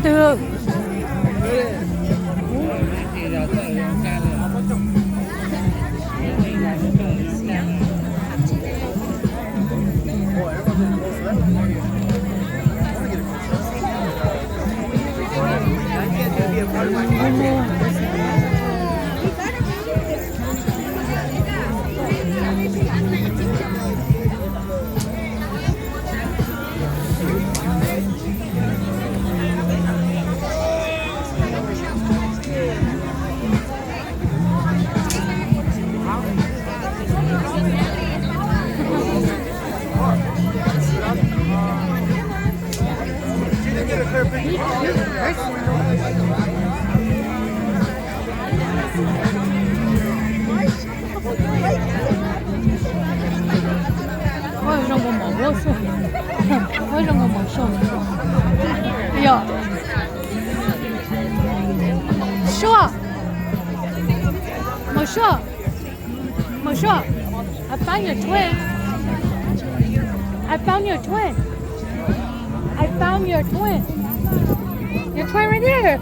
được. 이런 거 먹었어. 이런 거 먹었어. 야, 쉬어. 뭐 쉬어? 뭐 쉬어? I found your twin. I found your twin. I found your twin. Your twin right there.